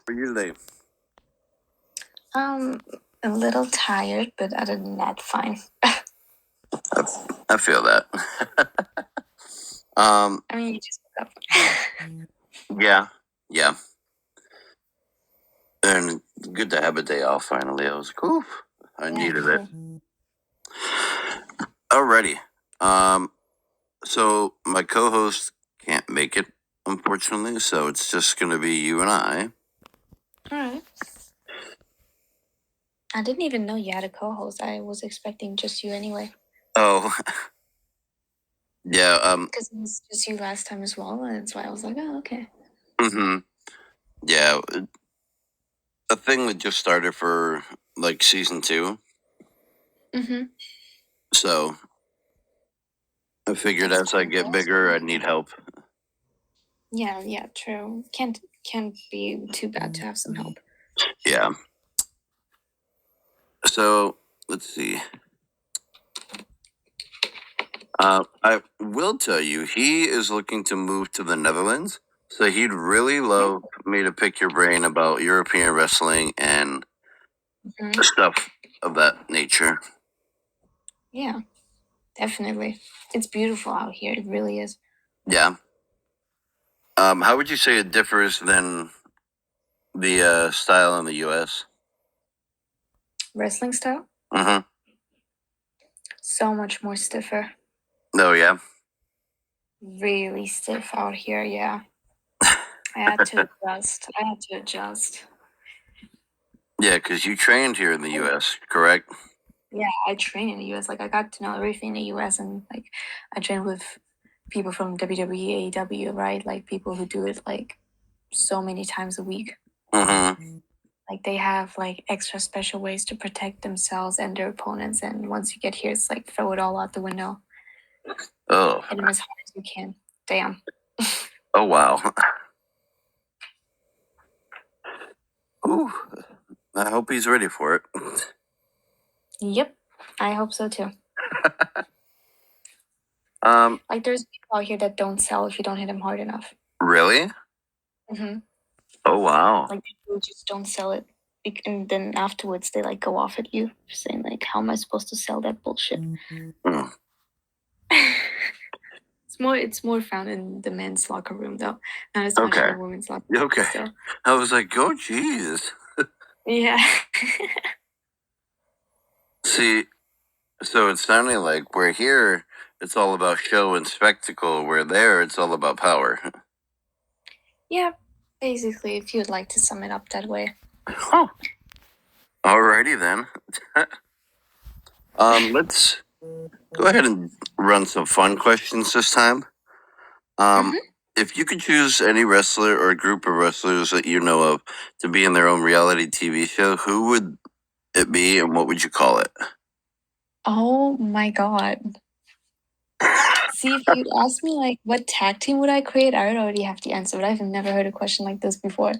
For you today? A little tired, but other than that, fine. I feel that. I mean, you just woke up. yeah. And good to have a day off finally. I was like, oof, I needed it. Alrighty. So my co-host can't make it, unfortunately, so it's just gonna be you and I. Alright. I didn't even know you had a co-host. I was expecting just you anyway. Oh, yeah. Because it was just you last time as well, and that's why I was like, oh, okay. Yeah. A thing that just started for like season 2. So I figured That's as I get bigger, I need help. Yeah, true. Can't be too bad to have some help. Yeah. So let's see. I will tell you, he is looking to move to the Netherlands. So he'd really love me to pick your brain about European wrestling and stuff of that nature. Yeah, definitely. It's beautiful out here. It really is. Yeah. How would you say it differs than the style in the U.S.? Wrestling style? Mm-hmm. So much more stiffer. Oh, yeah? Really stiff out here, yeah. I had to adjust. Yeah, because you trained here in the U.S., correct? Yeah, I train in the US. Like I got to know everything in the US, and like I train with people from WWE, AEW, right? Like people who do it like so many times a week. Mm-hmm. Like they have like extra special ways to protect themselves and their opponents, and once you get here, it's like throw it all out the window. Oh. Hit them as hard as you can. Damn. Oh, wow. Ooh. I hope he's ready for it. Yep, I hope so too. Like there's people out here that don't sell if you don't hit them hard enough. Really? Oh, wow. Like people just don't sell it, and then afterwards they like go off at you, saying like, "How am I supposed to sell that bullshit?" Mm. It's more found in the men's locker room though, not as much in the women's locker room. Okay. So. I was like, oh, geez. Yeah. See, so it's sounding like we're here, it's all about show and spectacle. Where there, it's all about power. Yeah, basically, if you'd like to sum it up that way. Oh. Alrighty then. Let's go ahead and run some fun questions this time. If you could choose any wrestler or group of wrestlers that you know of to be in their own reality TV show, who would it be and what would you call it? Oh my god. See, if you ask me like what tag team would I create, I would already have the answer, but I've never heard a question like this before.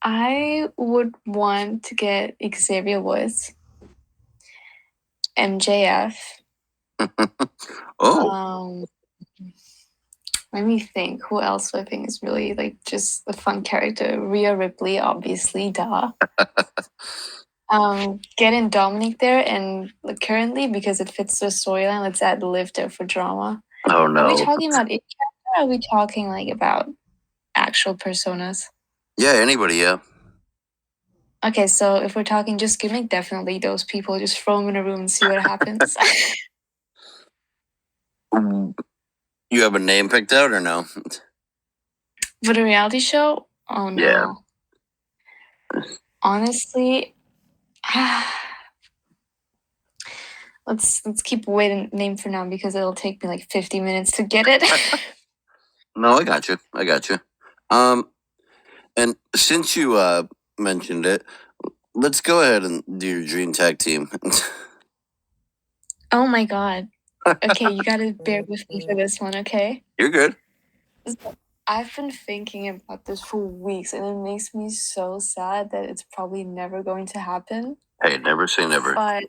I would want to get Xavier Woods, MJF. Oh. Let me think. Who else I think is really like just a fun character? Rhea Ripley, obviously, duh. Getting Dominic there, and like, currently because it fits the storyline, let's add Liv there for drama. Oh no. Are we talking about it? Or are we talking like about actual personas? Yeah, anybody, yeah. Okay, so if we're talking just gimmick, definitely those people. Just throw them in a room and see what happens. You have a name picked out or no? For the reality show? Oh no. Yeah. Honestly, let's keep waiting name for now because it'll take me like 50 minutes to get it. No, I got you. And since you mentioned it, let's go ahead and do your dream tag team. Oh my god. Okay, you gotta bear with me for this one, okay? You're good. I've been thinking about this for weeks, and it makes me so sad that it's probably never going to happen. Hey, never say never. But,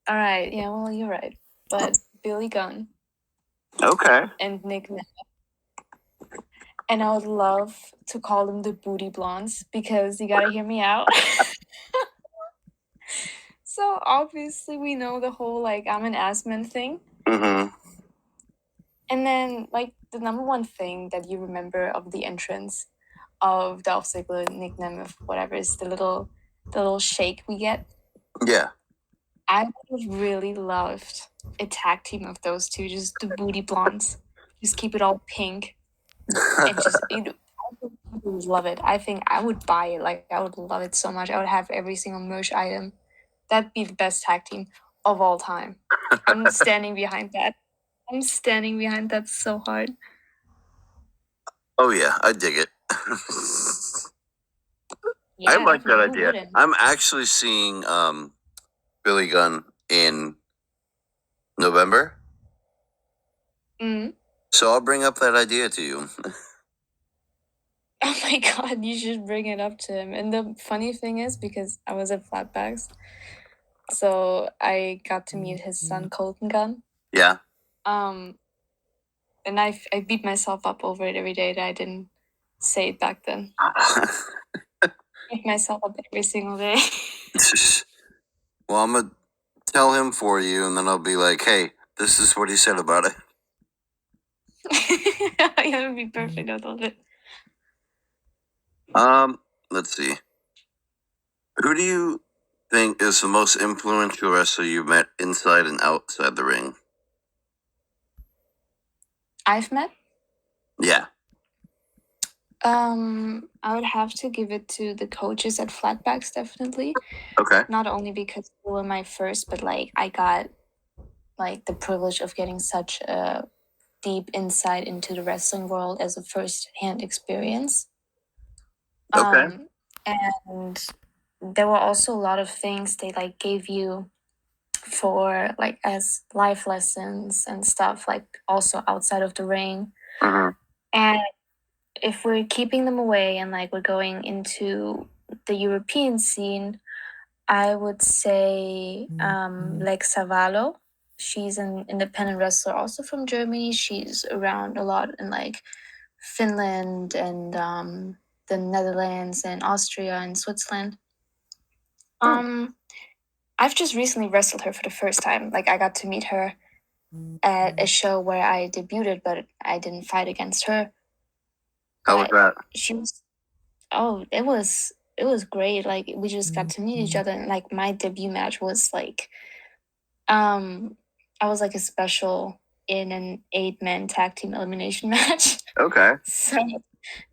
alright, yeah, well, you're right. But Billy Gunn. Okay. And Nick And I would love to call them the booty blondes because you gotta hear me out. So obviously we know the whole like I'm an assman thing. Mm-hmm. And then like the number one thing that you remember of the entrance of Dolph Ziggler nickname of whatever is the little shake we get. Yeah. I would have really loved a tag team of those two, just the booty blondes. Just keep it all pink. I would love it. I think I would buy it. Like I would love it so much. I would have every single merch item. That'd be the best tag team of all time. I'm standing behind that. I'm standing behind that so hard. Oh yeah, I dig it. Yeah, I like that definitely. Who idea. wouldn't? I'm actually seeing Billy Gunn in November, Mm. so I'll bring up that idea to you. Oh my god, you should bring it up to him. And the funny thing is, because I was at Flatbacks, so I got to meet his son Colton Gunn. Yeah. And I beat myself up over it every day that I didn't say it back then. Beat myself up every single day. Well, I'm gonna tell him for you, and then I'll be like, "Hey, this is what he said about it." Yeah, it would be perfect. I love it. Let's see. Who do you think is the most influential wrestler you've met inside and outside the ring? I've met. Yeah. I would have to give it to the coaches at Flatbacks, definitely. Okay. Not only because they were my first, but like I got like the privilege of getting such a deep insight into the wrestling world as a first-hand experience. Okay. And there were also a lot of things they like gave you for like as life lessons and stuff, like also outside of the ring. Mm-hmm. And if we're keeping them away and like we're going into the European scene, I would say Lex Savalo. She's an independent wrestler, also from Germany. She's around a lot in like Finland and the Netherlands and Austria and Switzerland. I've just recently wrestled her for the first time. Like I got to meet her at a show where I debuted, but I didn't fight against her. How was that? She was it was great. Like we just got to meet each other, and like my debut match was like I was like a special in an 8-man tag team elimination match. Okay. So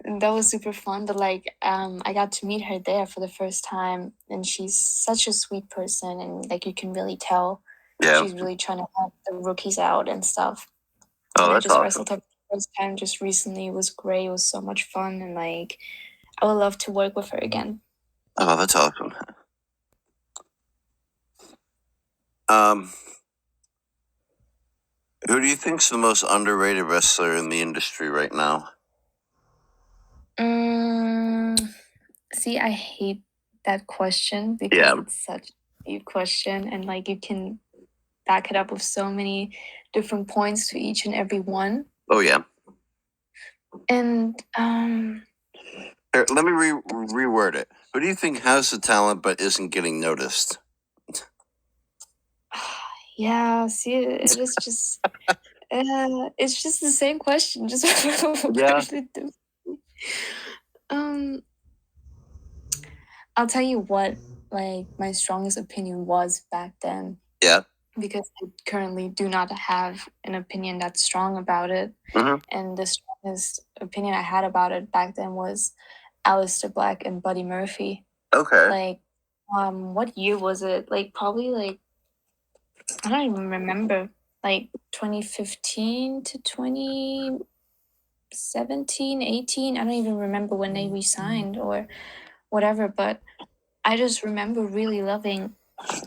that was super fun. But like I got to meet her there for the first time, and she's such a sweet person, and like you can really tell she's really trying to help the rookies out and stuff. Oh, And I that's just awesome. wrestled her for the first time just recently. It was great. It was so much fun, and like I would love to work with her again. Oh, that's awesome. Who do you think's the most underrated wrestler in the industry right now? See, I hate that question because it's such a deep question, and like you can back it up with so many different points to each and every one. Oh yeah. And Here, let me reword it. Who do you think has the talent but isn't getting noticed? yeah, see, it is just it's just the same question, just Yeah. I'll tell you what, like my strongest opinion was back then. Yeah. Because I currently do not have an opinion that's strong about it. Mm-hmm. And the strongest opinion I had about it back then was Aleister Black and Buddy Murphy. Okay. Like, what year was it? Like, probably like, I don't even remember. Like 2015 to 2017, 18. I don't even remember when they resigned or whatever. But I just remember really loving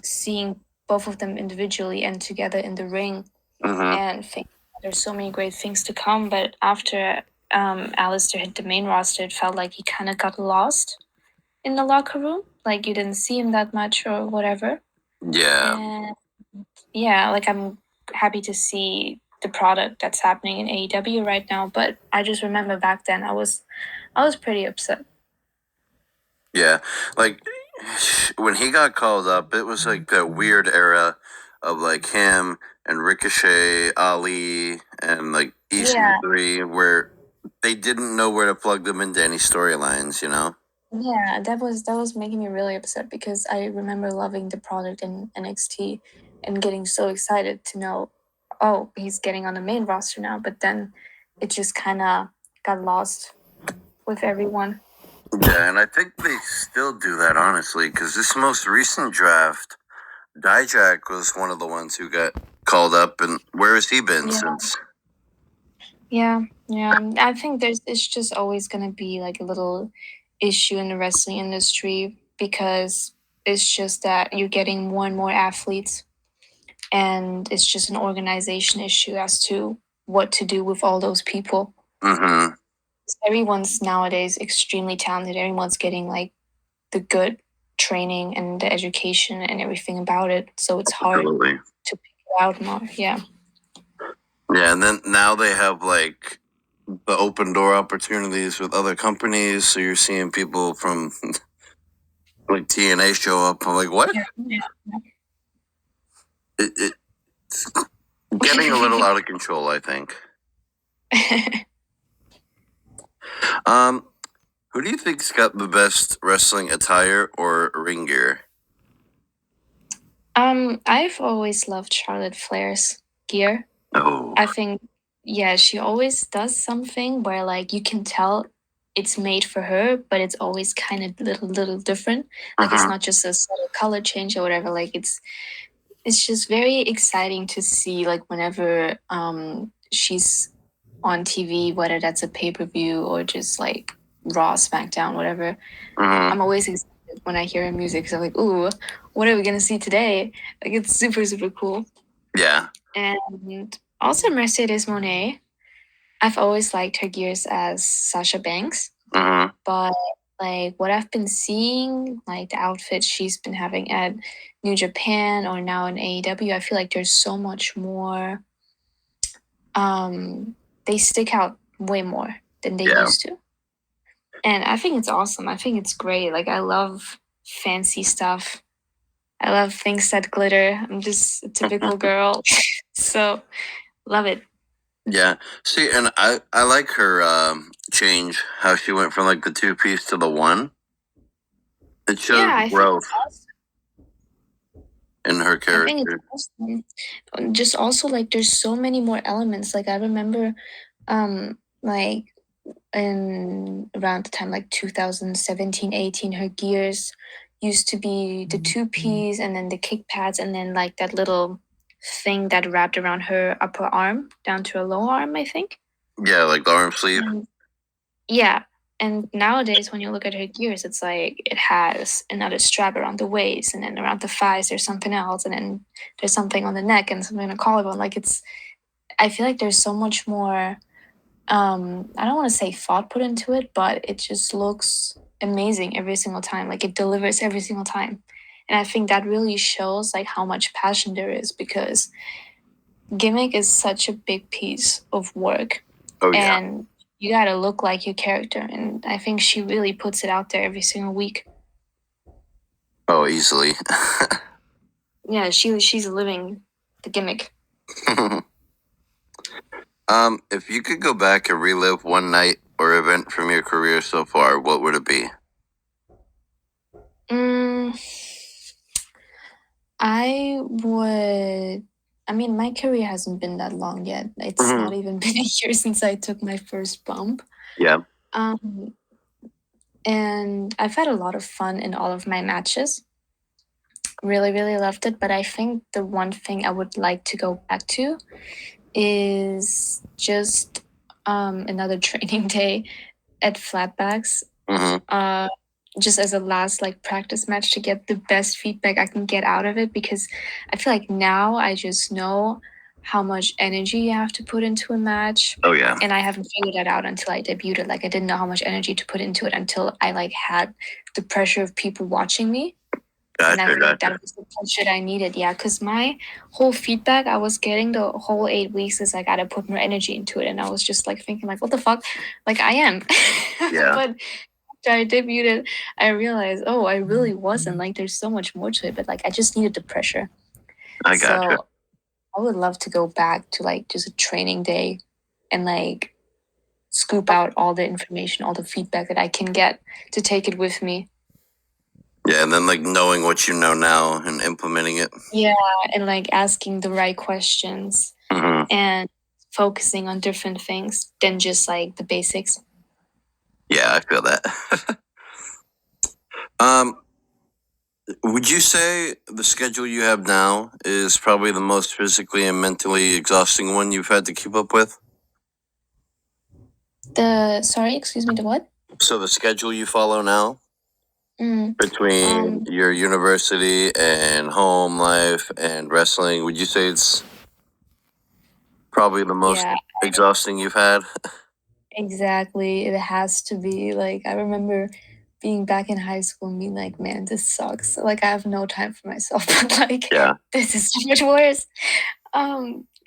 seeing both of them individually and together in the ring. Mm-hmm. And think there's so many great things to come. But after Alistair hit the main roster, it felt like he kind of got lost in the locker room. Like you didn't see him that much or whatever. Yeah. And yeah, like I'm happy to see the product that's happening in AEW right now. But I just remember back then I was pretty upset. Yeah, like when he got called up, it was like that weird era of like him and Ricochet, Ali, and like EC3, where they didn't know where to plug them into any storylines, you know? Yeah, that was making me really upset because I remember loving the product in NXT and getting so excited to know, oh, he's getting on the main roster now. But then it just kind of got lost with everyone. Yeah, and I think they still do that, honestly, because this most recent draft, Dijak was one of the ones who got called up, and where has he been since? Yeah. I think it's just always gonna be like a little issue in the wrestling industry because it's just that you're getting more and more athletes, and it's just an organization issue as to what to do with all those people. Mm-hmm. Everyone's nowadays extremely talented. Everyone's getting like the good training and the education and everything about it. So it's hard Absolutely. to pick it out more. Yeah. Yeah, and then now they have like the open door opportunities with other companies. So you're seeing people from like TNA show up. I'm like, what? It's getting a little out of control, I think. Who do you think's got the best wrestling attire or ring gear? I've always loved Charlotte Flair's gear. Oh, I think, yeah, she always does something where like you can tell it's made for her, but it's always kind of little different. Like it's not just a subtle color change or whatever. Like it's just very exciting to see like whenever she's on TV, whether that's a pay-per-view or just like Raw, SmackDown, whatever. I'm always excited when I hear her music because I'm like, ooh, what are we gonna see today? Like it's super cool. Yeah. And also Mercedes Moné. I've always liked her gears as Sasha Banks, but like what I've been seeing, like the outfits she's been having at New Japan or now in AEW, I feel like there's so much more. They stick out way more than they used to, and I think it's awesome. I think it's great. Like I love fancy stuff. I love things that glitter. I'm just a typical girl, so love it. Yeah. See, and I like her change, how she went from like the 2-piece to the 1. It shows growth in her character. I think it's awesome. Just also like there's so many more elements. Like I remember like in around the time like 2017, 18, her gears used to be the 2-piece and then the kick pads and then like that little thing that wrapped around her upper arm down to her lower arm, I think. Yeah, like the arm sleeve. Yeah. And nowadays, when you look at her gears, it's like it has another strap around the waist, and then around the thighs, there's something else, and then there's something on the neck and something on the collarbone. Like I feel like there's so much more. I don't want to say thought put into it, but it just looks amazing every single time. Like it delivers every single time, and I think that really shows like how much passion there is because gimmick is such a big piece of work. Oh yeah. And you gotta look like your character, and I think she really puts it out there every single week. Oh, easily. Yeah, she's living the gimmick. If you could go back and relive one night or event from your career so far, what would it be? I would. I mean, my career hasn't been that long yet. It's not even been a year since I took my first bump. Yeah. And I've had a lot of fun in all of my matches. Really loved it. But I think the one thing I would like to go back to is just another training day at Flatbacks. Just as a last like practice match to get the best feedback I can get out of it, because I feel like now I just know how much energy you have to put into a match. Oh yeah. And I haven't figured that out until I debuted. Like I didn't know how much energy to put into it until I like had the pressure of people watching me. And I Gotcha, feel like gotcha. that was the push that I needed. Yeah, because my whole feedback I was getting the whole 8 weeks is I gotta put more energy into it, and I was just like thinking like, what the fuck? Like I am. Yeah, But after I debuted, I realized, oh, I really wasn't. Like there's so much more to it, but like I just needed the pressure. I gotcha. So I would love to go back to like just a training day and like scoop out all the information, all the feedback that I can get to take it with me. Yeah, and then like knowing what you know now and implementing it. Yeah, and like asking the right questions Hmm. and focusing on different things than just like the basics. Yeah, I feel that. um, would you say the schedule you have now is probably the most physically and mentally exhausting one you've had to keep up with? Excuse me, the what? So the schedule you follow now Mm, between um, your university and home life and wrestling, would you say it's probably the most yeah, exhausting you've had? exactly. It has to be. Like, I remember being back in high school and being like, man, this sucks. Like, I have no time for myself, but like, Yeah. this is so much worse.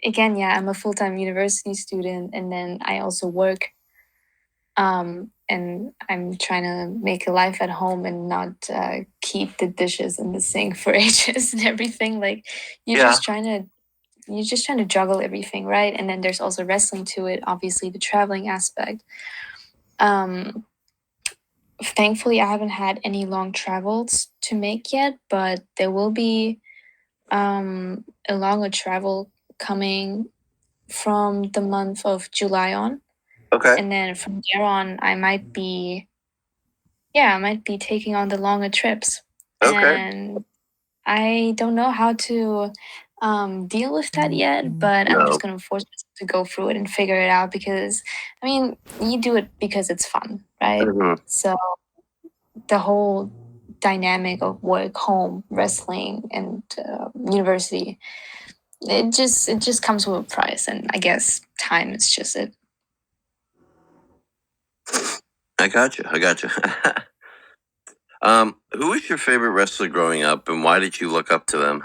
Again, yeah, I'm a full time university student, and then I also work. And I'm trying to make a life at home and not keep the dishes in the sink for ages and everything. Like, you're Yeah. just trying to you're just trying to juggle everything, right? And then there's also wrestling to it, obviously the traveling aspect. Um, Thankfully, I haven't had any long travels to make yet, but there will be a longer travel coming from the month of July on. Okay. And then from there on, I might be taking on the longer trips. Okay. And I don't know how to deal with that yet, but I'm No. just going to force myself to go through it and figure it out because, I mean, you do it because it's fun, right? Mhm. So the whole dynamic of work, home, wrestling, and university, it just comes with a price, and I guess time is just it. I got you. I got you. Who was your favorite wrestler growing up, and why did you look up to them?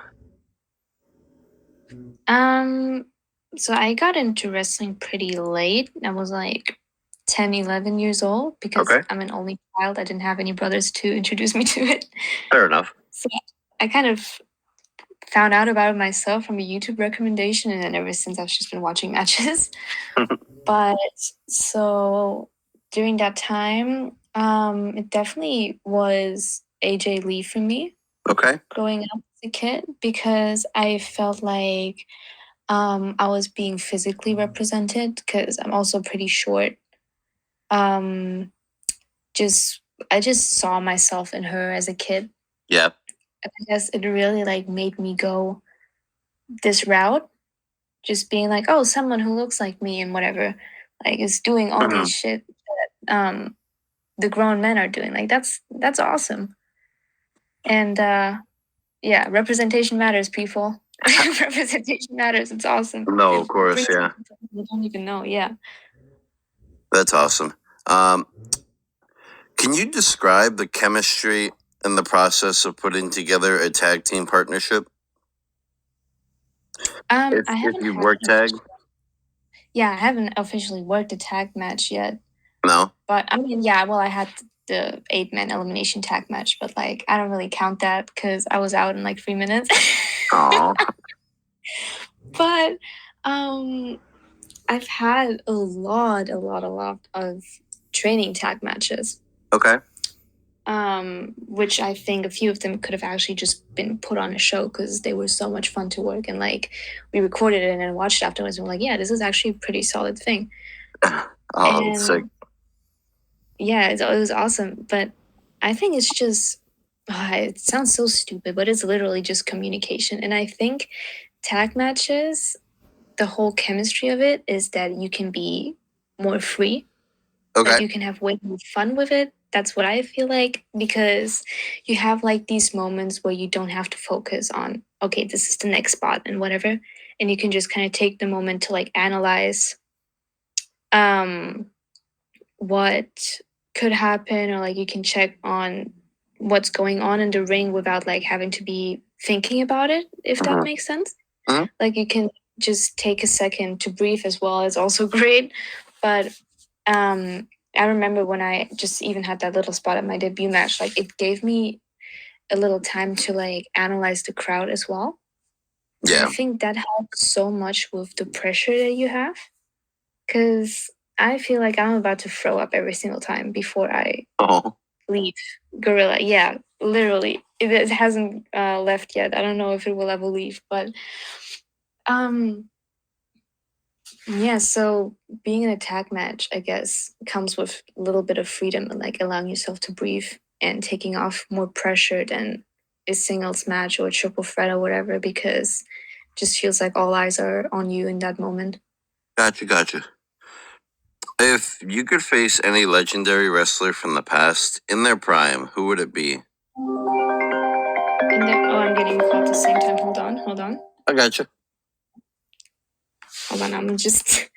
Um, so I got into wrestling pretty late. I was like 10, 11 years old because Okay. I'm an only child. I didn't have any brothers to introduce me to it. Fair enough. So I kind of found out about it myself from a YouTube recommendation, and then ever since I've just been watching matches. But so during that time, it definitely was AJ Lee for me Okay. growing up as a kid because I felt like I was being physically represented because I'm also pretty short. Um, just I just saw myself in her as a kid. Yeah. I guess it really like made me go this route, just being like, oh, someone who looks like me and whatever, like is doing all Mhm. these shit that the grown men are doing. Like that's awesome. And yeah, representation matters, people. Representation matters. It's awesome. No, It of course, brings yeah. people you don't even know. Yeah. That's awesome. Can you describe the chemistry and the process of putting together a tag team partnership? If I if haven't you had work an tag? yeah, I haven't officially worked a tag match yet. No. But I mean, yeah, well, I had the 8 man elimination tag match, but like, I don't really count that because I was out in like 3 minutes. Oh. But um, I've had a lot of training tag matches. Okay. Which I think a few of them could have actually just been put on a show because they were so much fun to work and like we recorded it and then watched it afterwards and we're like, yeah, this is actually a pretty solid thing. Oh, that's sick. And yeah, it was awesome. But I think it's just, it sounds so stupid, but it's literally just communication. And I think tag matches, the whole chemistry of it is that you can be more free, like Okay. you can have way more fun with it. That's what I feel like because you have like these moments where you don't have to focus on, okay, this is the next spot and whatever. And you can just kind of take the moment to like analyze um what could happen or like you can check on what's going on in the ring without like having to be thinking about it, if that makes sense. Like you can just take a second to breathe as well. It's also great. But I remember when I just even had that little spot at my debut match, like it gave me a little time to like analyze the crowd as well. And I think that helps so much with the pressure that you have. Because I feel like I'm about to throw up every single time before I leave Gorilla. Yeah, literally. It hasn't left yet. I don't know if it will ever leave, but yeah, so being an attack match, I guess, comes with a little bit of freedom and like allowing yourself to breathe and taking off more pressure than a singles match or a triple threat or whatever, because it just feels like all eyes are on you in that moment. Gotcha. If you could face any legendary wrestler from the past in their prime, who would it be? I'm getting a call at the same time. Hold on. I gotcha. Hold on, I'm just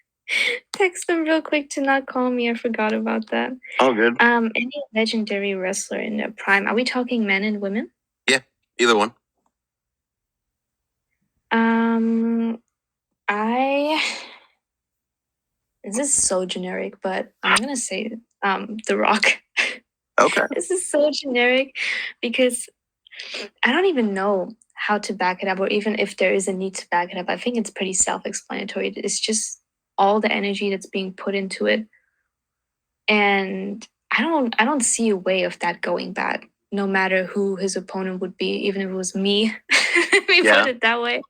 text them real quick to not call me. I forgot about that. Oh, good. Any legendary wrestler in their prime? Are we talking men and women? Yeah, either one. This is so generic, but I'm gonna say The Rock. Okay. This is so generic because I don't even know how to back it up, or even if there is a need to back it up. I think it's pretty self-explanatory. It's just all the energy that's being put into it, and I don't see a way of that going bad. No matter who his opponent would be, even if it was me, we put it that way.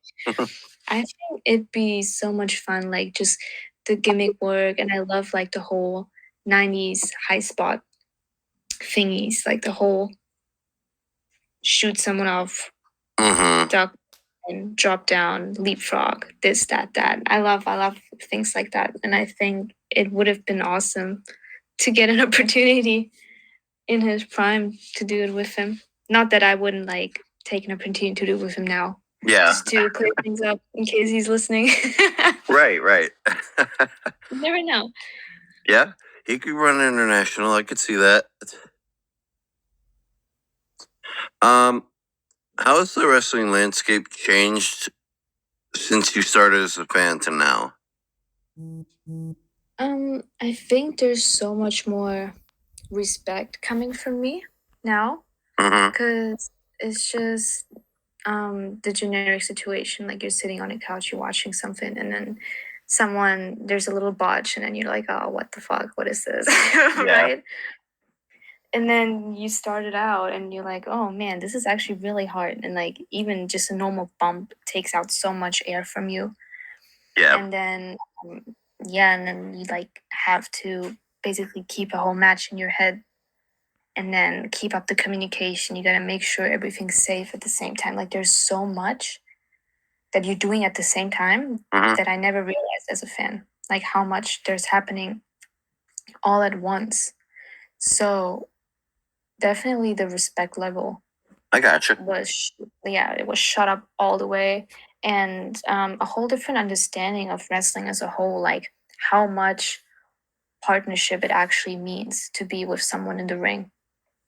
I think it'd be so much fun, like just the gimmick work, and I love like the whole '90s high spot thingies, like the whole shoot someone off, duck and drop down, leapfrog, this, that. I love things like that, and I think it would have been awesome to get an opportunity in his prime to do it with him. Not that I wouldn't like take an opportunity to do it with him now. Yeah. Just to clear things up in case he's listening. Right. You never know. Yeah, he could run international. I could see that. How has the wrestling landscape changed since you started as a fan to now? I think there's so much more respect coming from me now, because it's just the generic situation, like you're sitting on a couch, you're watching something, and then there's a little botch, and then you're like, oh, what the fuck, what is this? Right? And then you start it out and you're like, oh man, this is actually really hard, and like even just a normal bump takes out so much air from you. And then and then you like have to basically keep a whole match in your head and then keep up the communication. You got to make sure everything's safe at the same time. Like there's so much that you're doing at the same time that I never realized as a fan, like how much there's happening all at once. So definitely the respect level I gotcha. it was shut up all the way, and a whole different understanding of wrestling as a whole, like how much partnership it actually means to be with someone in the ring.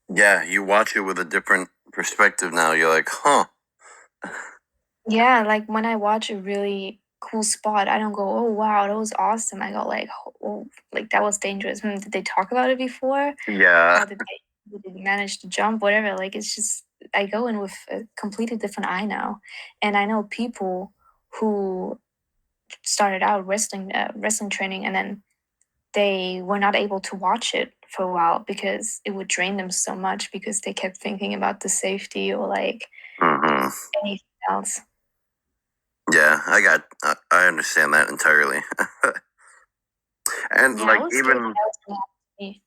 Yeah, you watch it with a different perspective now. You're like, huh. Yeah, like when I watch a really cool spot, I don't go, "Oh wow, that was awesome." I go like, "Oh, like that was dangerous." Did they talk about it before? Yeah. How did they manage to jump? Whatever. Like it's just I go in with a completely different eye now, and I know people who started out wrestling training, and then they were not able to watch it for a while because it would drain them so much because they kept thinking about the safety or like anything else. Yeah, I understand that entirely. And Yeah, like I was scared that was gonna happen to me.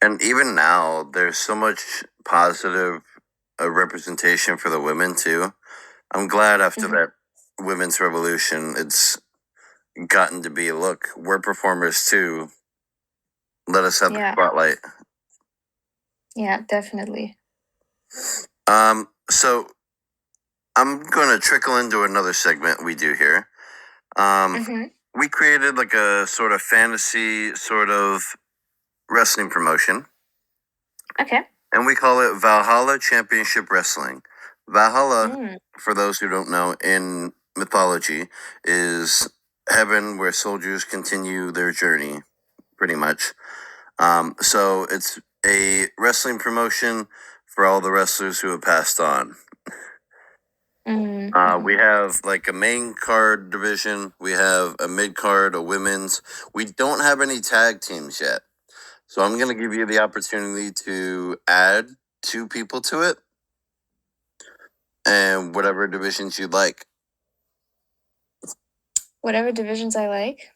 and even now, there's so much positive representation for the women too. I'm glad after that women's revolution, it's gotten to be, look, we're performers too. Let us have the spotlight. Yeah, definitely. So I'm gonna trickle into another segment we do here. We created like a sort of fantasy sort of wrestling promotion. Okay. and we call it Valhalla Championship Wrestling. Valhalla, for those who don't know, in mythology, is heaven where soldiers continue their journey, pretty much. So it's a wrestling promotion for all the wrestlers who have passed on. We have like a main card division, we have a mid card, a women's. We don't have any tag teams yet. So I'm going to give you the opportunity to add 2 people to it and whatever divisions you'd like. Whatever divisions I like.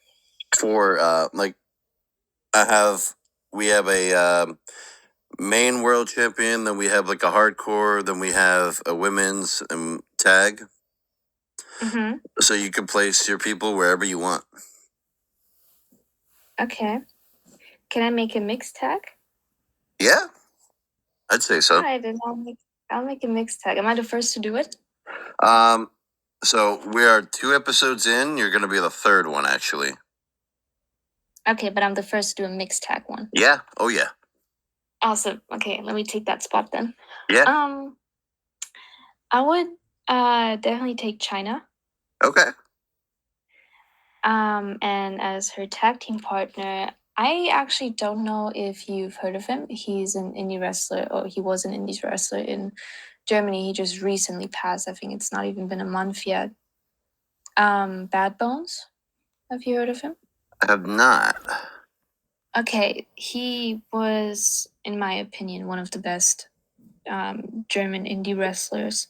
For we have a main world champion, then we have like a hardcore, then we have a women's tag. So you can place your people wherever you want. Okay. Can I make a mixed tag? Yeah, I'd say so. All right, then I'll make a mixed tag. Am I the first to do it? So we are 2 episodes in. You're going to be the 3rd one, actually. Okay, but I'm the first to do a mixed tag one. Yeah. Oh, yeah. Awesome. Okay, let me take that spot then. Yeah. I would definitely take China. Okay. And as her tag team partner, I actually don't know if you've heard of him. He's an indie wrestler, or he was an indie wrestler in Germany. He just recently passed. I think it's not even been a month yet. Bad Bones. Have you heard of him? I have not. Okay, he was, in my opinion, one of the best German indie wrestlers.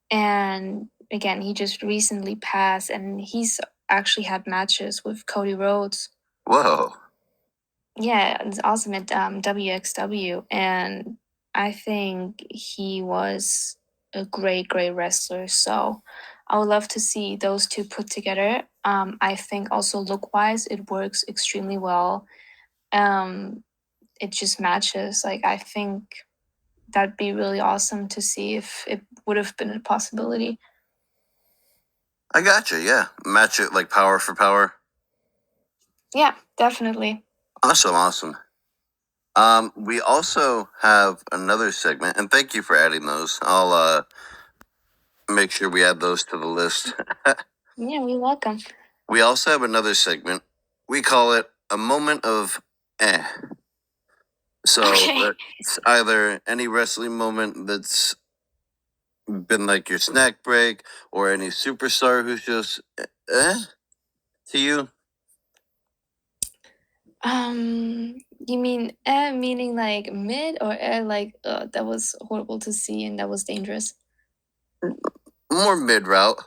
And again, he just recently passed, and he's actually had matches with Cody Rhodes. Whoa. Yeah, it's awesome at WXW, and I think he was a great wrestler. So I would love to see those 2 put together. I think also look wise, it works extremely well. It just matches. Like, I think that'd be really awesome to see if it would have been a possibility. I gotcha. Yeah, match it like power for power. Yeah, definitely. Awesome. We also have another segment, and thank you for adding those. I'll make sure we add those to the list. Yeah, you're welcome. We also have another segment. We call it a moment of eh. So it's either any wrestling moment that's been like your snack break, or any superstar who's just to you. You mean meaning like mid, or like that was horrible to see and that was dangerous? More mid route.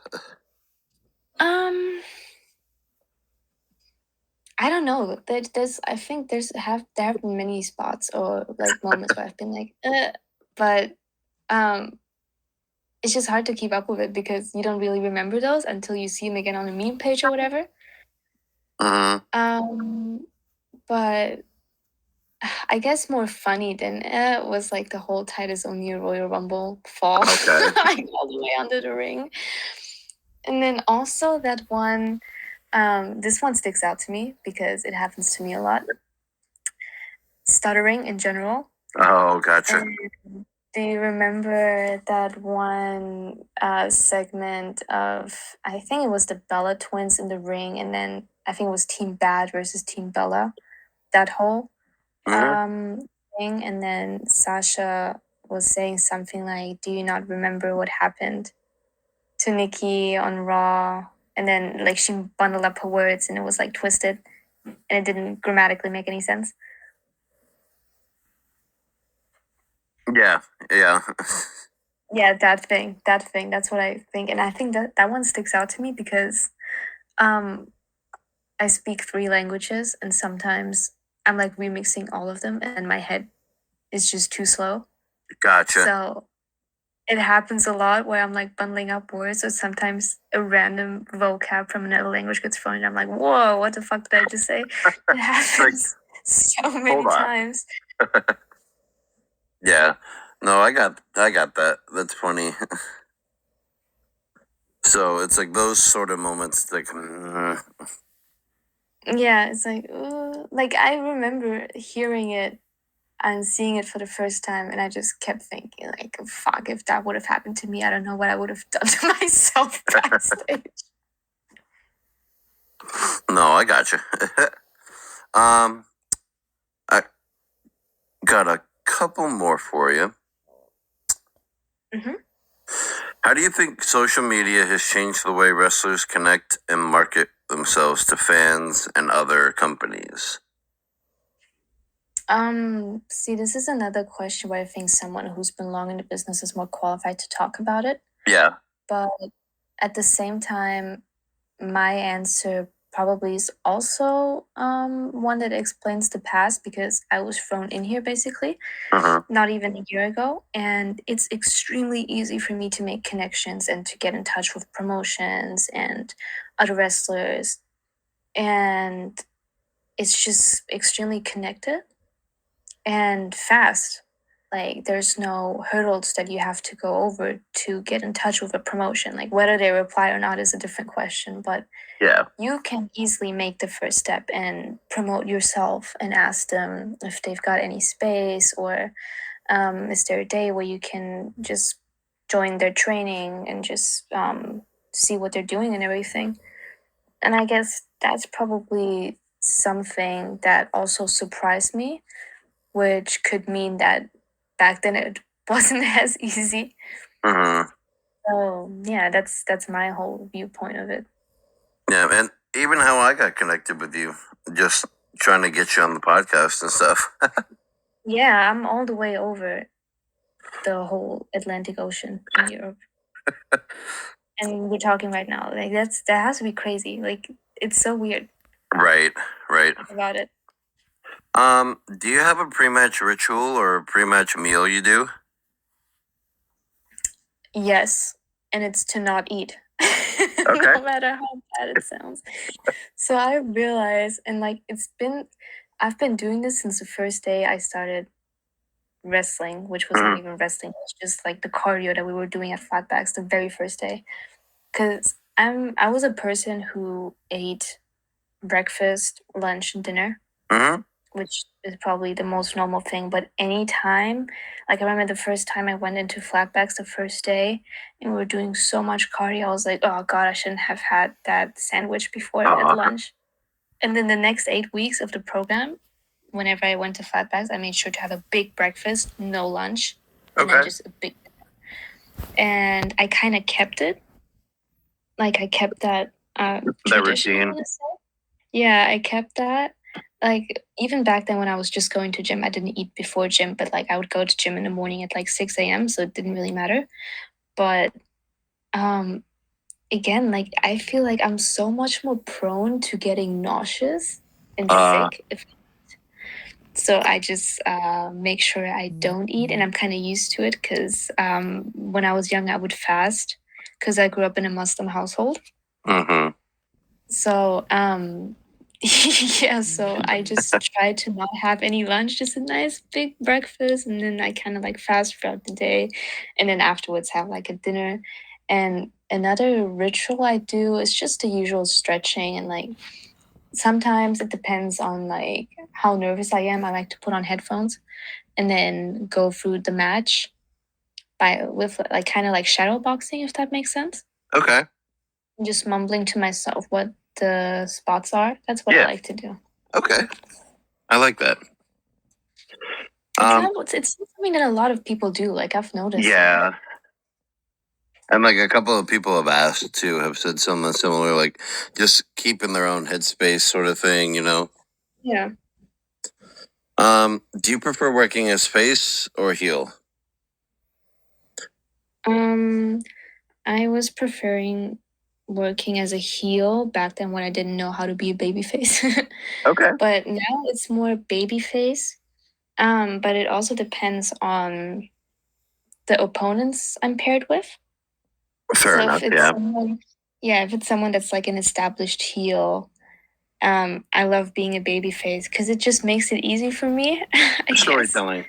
I don't know. There's I think there have been many spots or like moments where I've been like, but it's just hard to keep up with it because you don't really remember those until you see them again on a meme page or whatever. But I guess more funny than was like the whole Titus O'Neil Royal Rumble fall like all the way under the ring. And then also that one, this one sticks out to me because it happens to me a lot. Stuttering in general. Oh, gotcha. Do you remember that one segment of, I think it was the Bella twins in the ring, and then I think it was Team Bad versus Team Bella, that whole thing, and then Sasha was saying something like, "Do you not remember what happened to Nikki on Raw?" And then like she bundled up her words, and it was like twisted, and it didn't grammatically make any sense. Yeah. Yeah, that thing. That's what I think, and I think that one sticks out to me because, I speak 3 languages, and sometimes I'm like remixing all of them, and my head is just too slow. Gotcha. So it happens a lot where I'm like bundling up words, or sometimes a random vocab from another language gets thrown, and I'm like, "Whoa, what the fuck did I just say?" It happens so many times. Yeah. No, I got that. That's funny. So it's like those sort of moments that Yeah, it's like I remember hearing it I'm seeing it for the first time, and I just kept thinking, like, fuck, if that would have happened to me, I don't know what I would have done to myself backstage. No, I got you. I got a couple more for you. Mhm. How do you think social media has changed the way wrestlers connect and market themselves to fans and other companies? See, this is another question where I think someone who's been long in the business is more qualified to talk about it. Yeah. But at the same time, my answer probably is also one that explains the past because I was thrown in here basically not even a year ago, and it's extremely easy for me to make connections and to get in touch with promotions and other wrestlers, and it's just extremely connected and fast. Like there's no hurdles that you have to go over to get in touch with a promotion. Like whether they reply or not is a different question, but Yeah. you can easily make the first step and promote yourself and ask them if they've got any space or is there a day where you can just join their training and just see what they're doing and everything. And I guess that's probably something that also surprised me, which could mean that back then it wasn't as easy. Mm-hmm. So yeah, that's my whole viewpoint of it. Yeah, and even how I got connected with you, just trying to get you on the podcast and stuff. Yeah, I'm all the way over the whole Atlantic Ocean in Europe. And we're talking right now. Like that has to be crazy. Like it's so weird Right. about it. Do you have a pre-match ritual or a pre-match meal you do? Yes, and it's to not eat. Okay. No matter how bad it sounds. So I realized, and like I've been doing this since the first day I started wrestling, which was not even wrestling, it was just like the cardio that we were doing at Flatbacks the very first day. Cause I was a person who ate breakfast, lunch, and dinner, Mm-hmm. which is probably the most normal thing. But anytime, like I remember the first time I went into flatbacks the first day and we were doing so much cardio, I was like, oh God, I shouldn't have had that sandwich before at lunch. And then the next 8 weeks of the program, whenever I went to flatbacks, I made sure to have a big breakfast, no lunch, and then just a big. And I kind of kept it. Like I kept that tradition. routine. Yeah, I kept that. Like even back then when I was just going to gym, I didn't eat before gym, but like I would go to gym in the morning at like 6 a.m. So it didn't really matter. But um again, like I feel like I'm so much more prone to getting nauseous and sick so I just make sure I don't eat, and I'm kind of used to it because when I was young, I would fast because I grew up in a Muslim household. Mm-hmm. So yeah, so I just try to not have any lunch, just a nice big breakfast, and then I kind of like fast throughout the day, and then afterwards have like a dinner. And another ritual I do is just the usual stretching, and like sometimes it depends on like how nervous I am. I like to put on headphones and then go through the match with like kind of like shadow boxing, if that makes sense. Okay. Just mumbling to myself what the spots are. That's what I like to do. Okay. I like that. It's something that a lot of people do. Like I've noticed. Yeah. And like a couple of people have asked too, have said something similar, like just keeping their own headspace sort of thing, you know? Yeah. Do you prefer working as face or heel? I was preferring working as a heel back then when I didn't know how to be a baby face. Okay. But now it's more baby face. But it also depends on the opponents I'm paired with. Fair enough. Yeah. If it's someone that's like an established heel, I love being a baby face because it just makes it easy for me. I guess. Storytelling.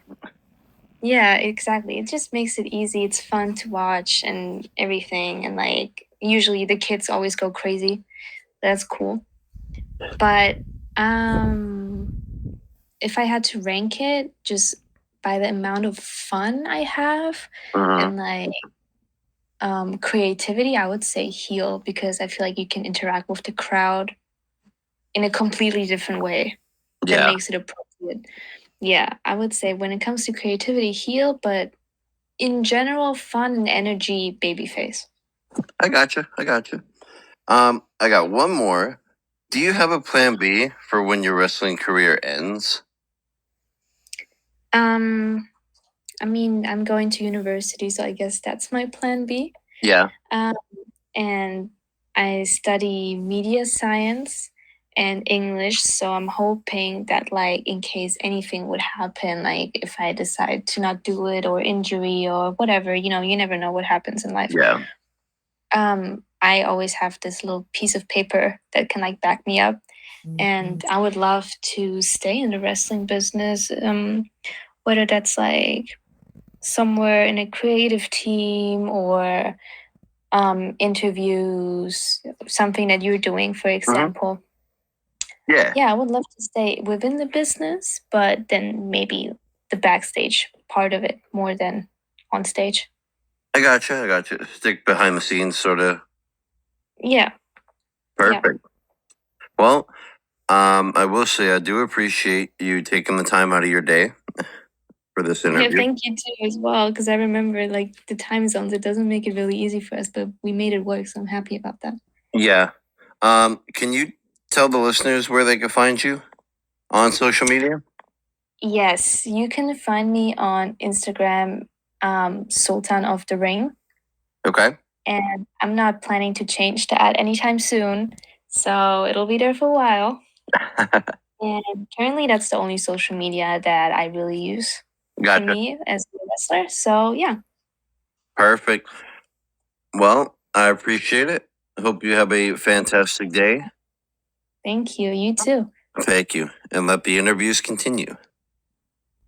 Yeah, exactly. It just makes it easy. It's fun to watch and everything. And like usually the kids always go crazy. That's cool. But if I had to rank it just by the amount of fun I have Mhm. and like creativity, I would say heel because I feel like you can interact with the crowd in a completely different way that Yeah, makes it appropriate. Yeah, I would say when it comes to creativity, heel, but in general, fun and energy, babyface. I gotcha. I gotcha. I got one more. Do you have a plan B for when your wrestling career ends? Um, I mean, I'm going to university, so I guess that's my plan B. Yeah. Um, and I study media science and English, so I'm hoping that, like, in case anything would happen, like if I decide to not do it or injury or whatever, you never know what happens in life. Yeah. I always have this little piece of paper that can like back me up, and I would love to stay in the wrestling business. Whether that's like somewhere in a creative team or interviews, something that you're doing, for Mhm. example. Yeah. Yeah, I would love to stay within the business, but then maybe the backstage part of it more than on stage. I gotcha. I gotcha. Stick behind the scenes, sort of. Yeah, yeah. Perfect. Well, I will say I do appreciate you taking the time out of your day for this Yeah, interview. thank you too as well, because I remember like the time zones, it doesn't make it really easy for us, but we made it work, so I'm happy about that. Yeah. Can you tell the listeners where they can find you on social media? Yes, you can find me on Instagram, Sultan of the Ring. Okay. And I'm not planning to change that anytime soon. So it'll be there for a while. And currently, that's the only social media that I really use for Gotcha. me as a wrestler. So yeah, Perfect. Well, I appreciate it. Hope you have a fantastic day. thank you. You too. Thank you. And let the interviews continue.